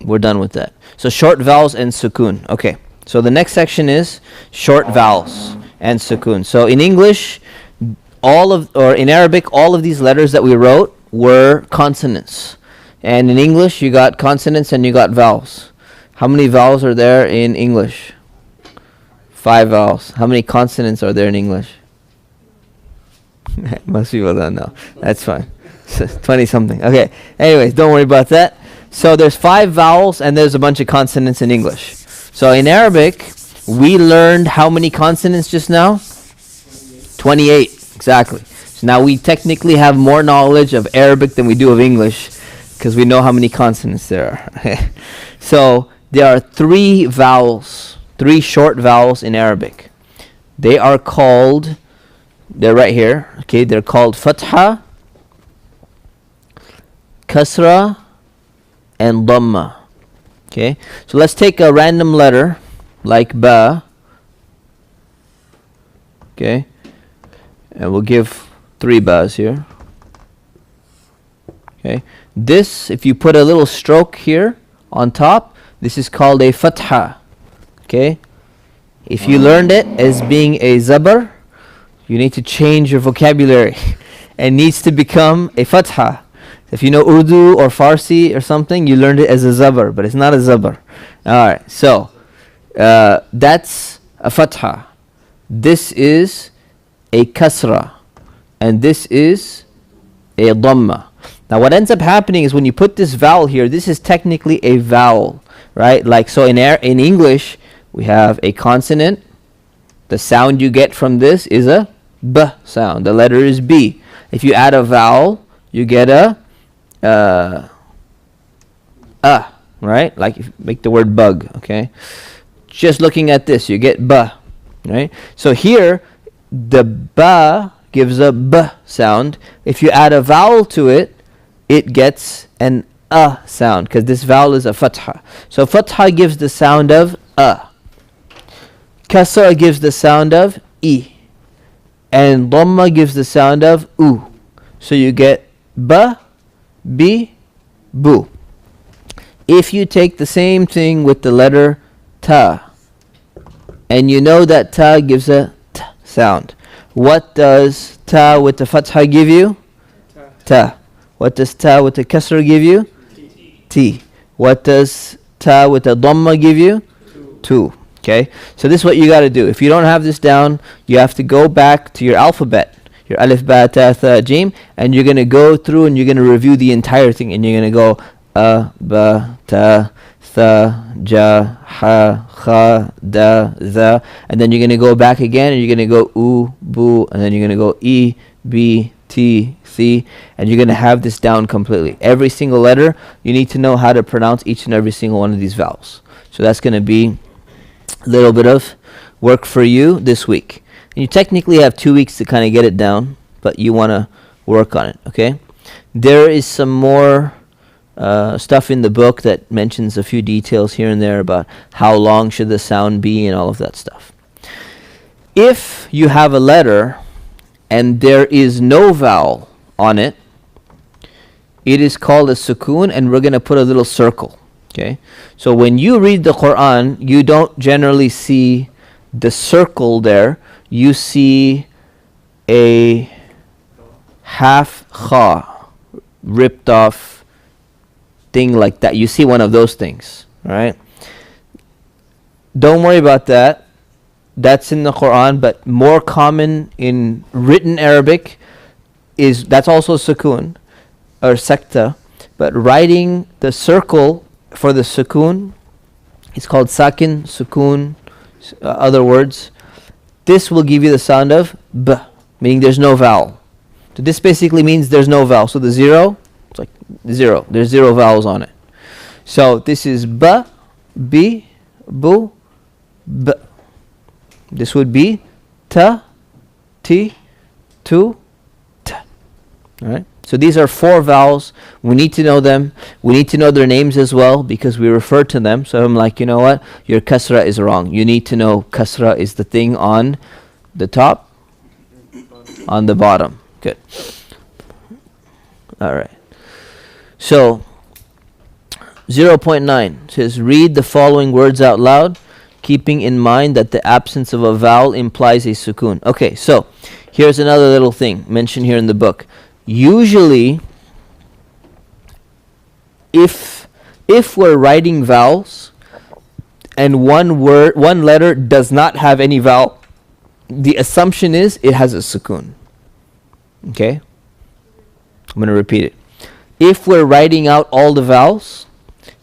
We're done with that. So short vowels and sukoon. Okay. So the next section is short vowels and sukoon. So in English, in Arabic, all of these letters that we wrote were consonants. And in English, you got consonants and you got vowels. How many vowels are there in English? 5 vowels. How many consonants are there in English? Most people don't know. That's fine. 20 something. Okay. Anyways, don't worry about that. So there's 5 vowels and there's a bunch of consonants in English. So in Arabic, we learned how many consonants just now? 28. Exactly. So now we technically have more knowledge of Arabic than we do of English because we know how many consonants there are. So there are 3 vowels, 3 short vowels in Arabic. They are called, they're right here, okay, they're called Fatha, Kasra, and Dhamma. Okay, so let's take a random letter like Ba, okay, and we'll give 3 Bas here. Okay, this, if you put a little stroke here on top, this is called a Fatha. Okay, if you learned it as being a Zabar, you need to change your vocabulary. It needs to become a Fatha. If you know Urdu or Farsi or something, you learned it as a Zabar, but it's not a Zabar. Alright, so that's a Fatha. This is a Kasra. And this is a Dhamma. Now what ends up happening is when you put this vowel here, this is technically a vowel, right? Like so in English, we have a consonant. The sound you get from this is a B sound. The letter is B. If you add a vowel, you get a right? Like if you make the word bug, okay? Just looking at this, you get ba, right? So here, the ba gives a b sound. If you add a vowel to it, it gets an a sound because this vowel is a fatha. So fatha gives the sound of a. Kasra gives the sound of e. And dhamma gives the sound of u. So you get ba, bi, bu. If you take the same thing with the letter ta, and you know that ta gives a t sound, what does ta with the fatha give you? Ta. What does ta with the kasra give you? T. What does ta with the dhamma give you? Tu. Okay, so this is what you got to do. If you don't have this down, you have to go back to your alphabet, your alif, ba, ta, tha, jim, and you're going to go through and you're going to review the entire thing, and you're going to go a, ba, ta, tha, ja, ha, kha, da, za, and then you're going to go back again, and you're going to go u, bu, and then you're going to go e, b, t, thi, and you're going to have this down completely. Every single letter, you need to know how to pronounce each and every single one of these vowels. So that's going to be a little bit of work for you this week. And you technically have 2 weeks to kind of get it down, but you want to work on it, okay? There is some more stuff in the book that mentions a few details here and there about how long should the sound be and all of that stuff. If you have a letter and there is no vowel on it, it is called a sukoon, and we're going to put a little circle. Okay, so when you read the Quran, you don't generally see the circle there. You see a half kha ripped off thing like that. You see one of those things, right? Don't worry about that. That's in the Quran, but more common in written Arabic is, that's also sukoon or sakta, but writing the circle for the sukoon, it's called sakin, sukoon, other words. This will give you the sound of b, meaning there's no vowel. So this basically means there's no vowel. So the 0, it's like 0. There's 0 vowels on it. So this is ba, bi, bu, b. This would be ta, ti, tu, ta. All right. So these are 4 vowels. We need to know them. We need to know their names as well because we refer to them. So I'm like, you know what? Your kasra is wrong. You need to know kasra is the thing on the top, on the bottom. Good. All right. So 0.9 says, read the following words out loud, keeping in mind that the absence of a vowel implies a sukoon. Okay, so here's another little thing mentioned here in the book. Usually, if we're writing vowels and one letter does not have any vowel, the assumption is it has a sukoon. Okay? I'm going to repeat it. If we're writing out all the vowels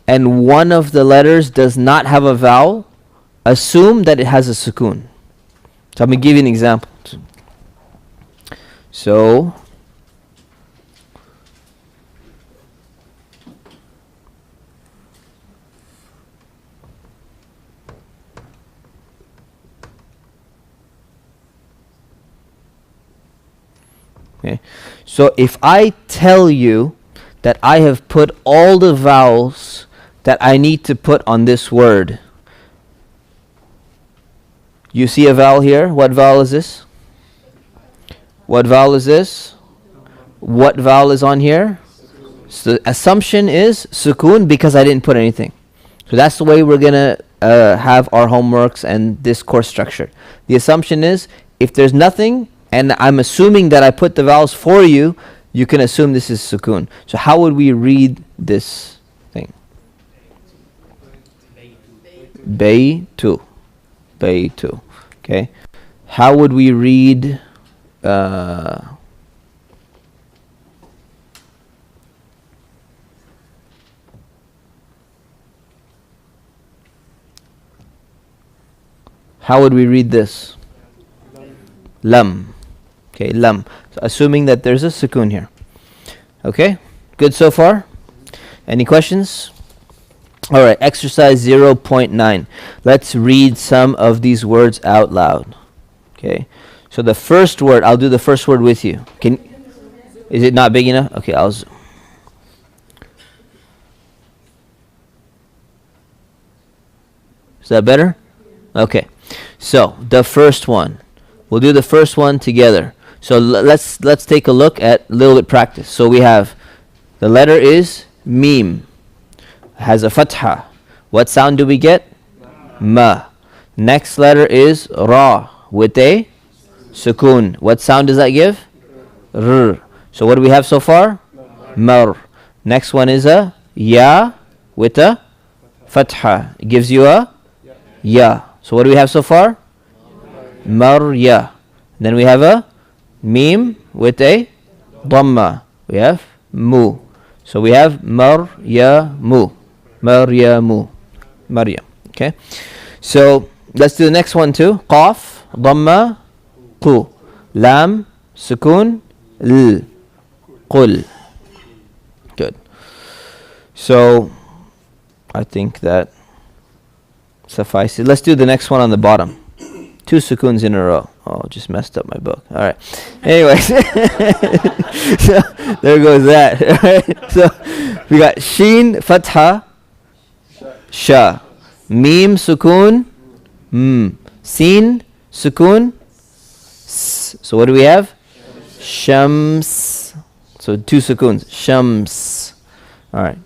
and one of the letters does not have a vowel, assume that it has a sukoon. So I'm going to give you an example. So, okay. So if I tell you that I have put all the vowels that I need to put on this word, you see a vowel here? What vowel is this? What vowel is this? What vowel is on here? So the assumption is sukoon because I didn't put anything. So that's the way we're going to have our homeworks and this course structured. The assumption is if there's nothing and I'm assuming that I put the vowels for you, you can assume this is sukoon. So how would we read this thing? Baytu. Baytu. Okay. How would we read how would we read this? Lam. Okay, lam. So assuming that there's a sukoon here. Okay? Good so far? Any questions? All right, exercise 0.9. Let's read some of these words out loud. Okay? So the first word, I'll do the first word with you. Is it not big enough? Okay, is that better? Okay. So, the first one. We'll do the first one together. So let's take a look at a little bit practice. So we have the letter is mim. Has a fatha. What sound do we get? Ma. Next letter is ra with a sukoon. What sound does that give? R. So what do we have so far? Mar. Next one is a ya with a fatha. It gives you a ya. So what do we have so far? Marya. Then we have a mim with a dhamma. We have mu. So we have Maryamu. Maryamu. Maryam. Okay. So let's do the next one too. Qaf, dhamma, qu. Lam, sukoon, l. Qul. Good. So I think that suffices. Let's do the next one on the bottom. 2 sukoons in a row. Oh, just messed up my book. All right. Anyways, so there goes that. Right? So we got sheen, fatha, sha. Mim, sukoon, Sin, sukoon, s. So what do we have? Shams. So 2 sukoons. Shams. All right.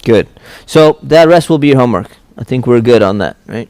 Good. So that rest will be your homework. I think we're good on that, right?